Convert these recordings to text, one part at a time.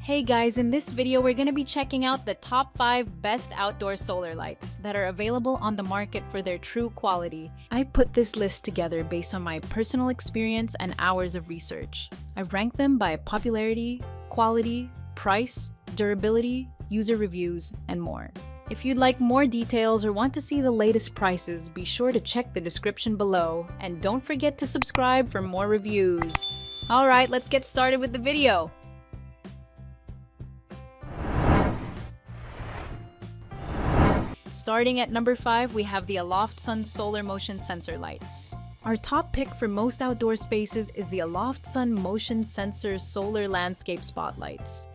Hey guys, in this video we're going to be checking out the top 5 best outdoor solar lights that are available on the market for their true quality. I put this list together based on my personal experience and hours of research. I've ranked them by popularity, quality, price, durability, user reviews, and more. If you'd like more details or want to see the latest prices, be sure to check the description below, and don't forget to subscribe for more reviews. Alright, let's get started with the video. Starting at number 5, we have the AloftSun Solar Motion Sensor Lights. Our top pick for most outdoor spaces is the AloftSun Motion Sensor Solar Landscape Spotlights.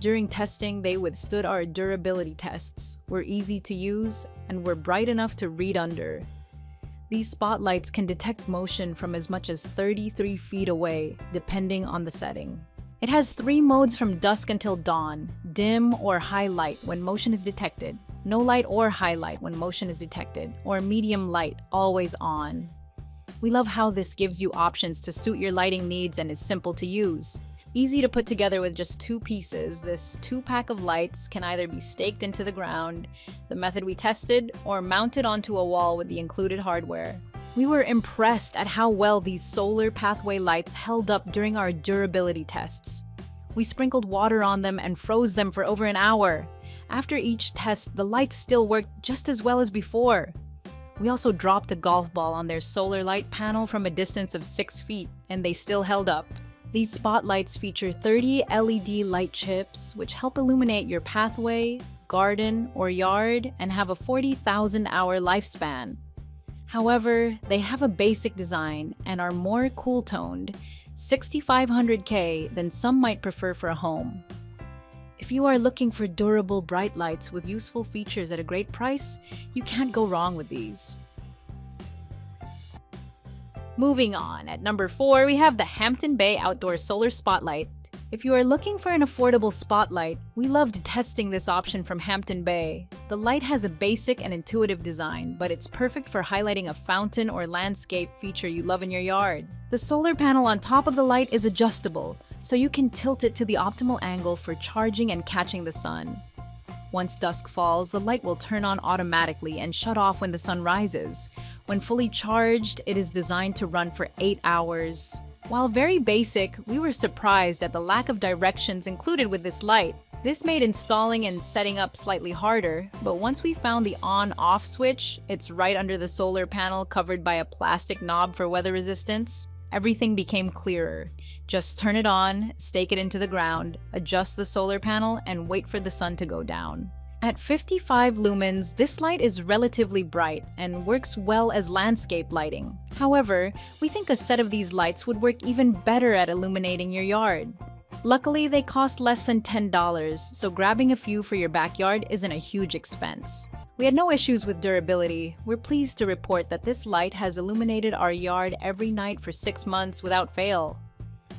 During testing, they withstood our durability tests, were easy to use, and were bright enough to read under. These spotlights can detect motion from as much as 33 feet away, depending on the setting. It has 3 modes from dusk until dawn: dim or high light when motion is detected, no light or highlight when motion is detected, or medium light, always on. We love how this gives you options to suit your lighting needs and is simple to use. Easy to put together with just 2 pieces, this 2-pack of lights can either be staked into the ground, the method we tested, or mounted onto a wall with the included hardware. We were impressed at how well these solar pathway lights held up during our durability tests. We sprinkled water on them and froze them for over an hour. After each test, the lights still worked just as well as before. We also dropped a golf ball on their solar light panel from a distance of 6 feet, and they still held up. These spotlights feature 30 LED light chips, which help illuminate your pathway, garden, or yard, and have a 40,000-hour lifespan. However, they have a basic design and are more cool-toned, 6500K, than some might prefer for a home. If you are looking for durable bright lights with useful features at a great price, you can't go wrong with these. Moving on, at number 4, we have the Hampton Bay Outdoor Solar Spotlight. If you are looking for an affordable spotlight, we loved testing this option from Hampton Bay. The light has a basic and intuitive design, but it's perfect for highlighting a fountain or landscape feature you love in your yard. The solar panel on top of the light is adjustable, so you can tilt it to the optimal angle for charging and catching the sun. Once dusk falls, the light will turn on automatically and shut off when the sun rises. When fully charged, it is designed to run for 8 hours. While very basic, we were surprised at the lack of directions included with this light. This made installing and setting up slightly harder, but once we found the on-off switch, it's right under the solar panel covered by a plastic knob for weather resistance. Everything became clearer. Just turn it on, stake it into the ground, adjust the solar panel, and wait for the sun to go down. At 55 lumens, this light is relatively bright and works well as landscape lighting. However, we think a set of these lights would work even better at illuminating your yard. Luckily, they cost less than $10, so grabbing a few for your backyard isn't a huge expense. We had no issues with durability. We're pleased to report that this light has illuminated our yard every night for 6 months without fail.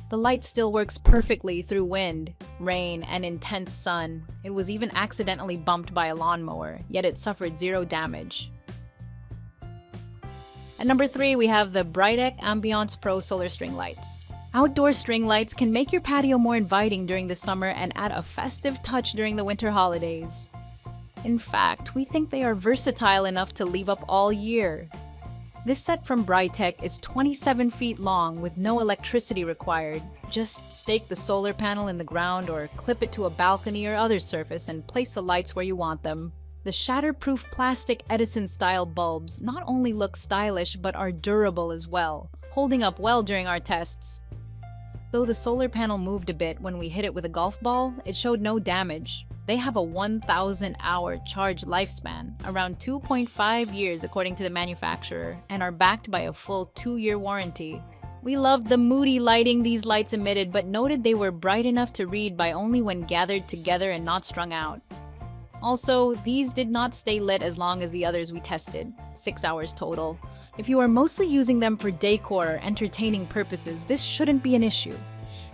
The light still works perfectly through wind, rain, and intense sun. It was even accidentally bumped by a lawnmower, yet it suffered 0 damage. At number 3, we have the Brightown Ambiance Pro Solar String Lights. Outdoor string lights can make your patio more inviting during the summer and add a festive touch during the winter holidays. In fact, we think they are versatile enough to leave up all year. This set from Brightown is 27 feet long with no electricity required. Just stake the solar panel in the ground or clip it to a balcony or other surface and place the lights where you want them. The shatterproof plastic Edison-style bulbs not only look stylish but are durable as well, holding up well during our tests. Though the solar panel moved a bit when we hit it with a golf ball, it showed no damage. They have a 1,000-hour charge lifespan, around 2.5 years according to the manufacturer, and are backed by a full 2-year warranty. We loved the moody lighting these lights emitted, but noted they were bright enough to read by only when gathered together and not strung out. Also, these did not stay lit as long as the others we tested, 6 hours total. If you are mostly using them for decor or entertaining purposes, this shouldn't be an issue.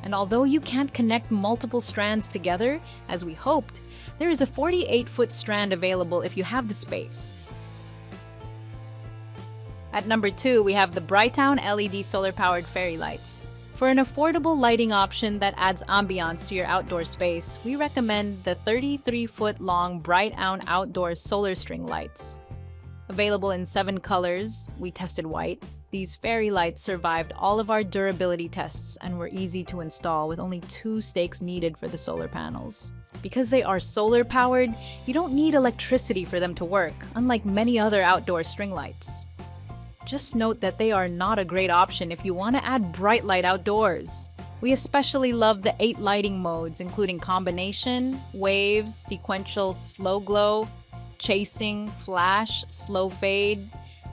And although you can't connect multiple strands together, as we hoped, there is a 48-foot strand available if you have the space. At number 2, we have the Brightown LED solar-powered fairy lights. For an affordable lighting option that adds ambiance to your outdoor space, we recommend the 33-foot-long Brightown outdoor solar string lights. Available in 7 colors, we tested white. These fairy lights survived all of our durability tests and were easy to install with only 2 stakes needed for the solar panels. Because they are solar-powered, you don't need electricity for them to work, unlike many other outdoor string lights. Just note that they are not a great option if you want to add bright light outdoors. We especially love the 8 lighting modes, including combination, waves, sequential, slow glow, chasing, flash, slow fade,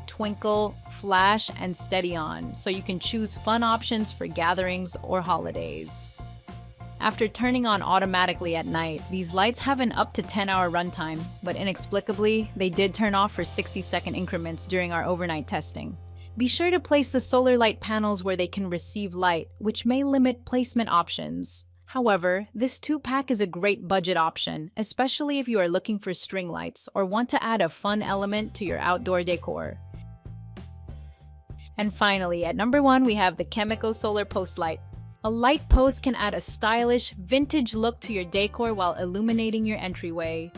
twinkle, flash, and steady on, so you can choose fun options for gatherings or holidays. After turning on automatically at night, these lights have an up to 10-hour runtime, but inexplicably, they did turn off for 60-second increments during our overnight testing. Be sure to place the solar light panels where they can receive light, which may limit placement options. However, this 2-pack is a great budget option, especially if you are looking for string lights or want to add a fun element to your outdoor decor. And finally, at number 1, we have the Chemical Solar Post Light. A light post can add a stylish, vintage look to your decor while illuminating your entryway.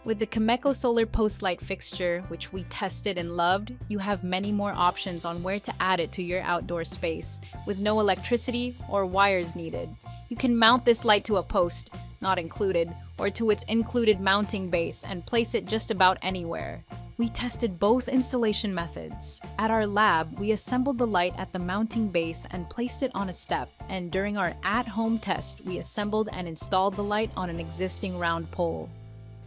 With the Chemical Solar Post Light fixture, which we tested and loved, you have many more options on where to add it to your outdoor space, with no electricity or wires needed. You can mount this light to a post, not included, or to its included mounting base and place it just about anywhere. We tested both installation methods. At our lab, we assembled the light at the mounting base and placed it on a step, and during our at-home test, we assembled and installed the light on an existing round pole.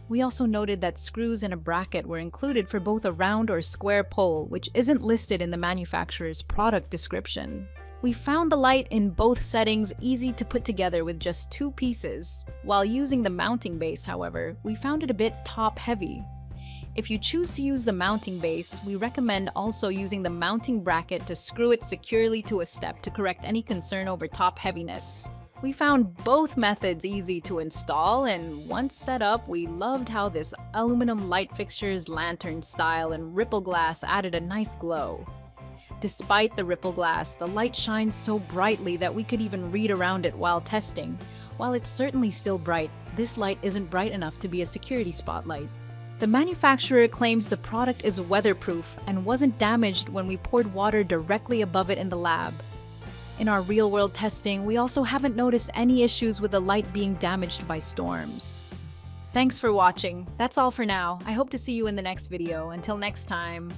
We also noted that screws and a bracket were included for both a round or square pole, which isn't listed in the manufacturer's product description. We found the light in both settings easy to put together with just 2 pieces. While using the mounting base, however, we found it a bit top-heavy. If you choose to use the mounting base, we recommend also using the mounting bracket to screw it securely to a step to correct any concern over top heaviness. We found both methods easy to install, and once set up, we loved how this aluminum light fixture's lantern style and ripple glass added a nice glow. Despite the ripple glass, the light shines so brightly that we could even read around it while testing. While it's certainly still bright, this light isn't bright enough to be a security spotlight. The manufacturer claims the product is weatherproof and wasn't damaged when we poured water directly above it in the lab. In our real-world testing, we also haven't noticed any issues with the light being damaged by storms. Thanks for watching. That's all for now. I hope to see you in the next video. Until next time.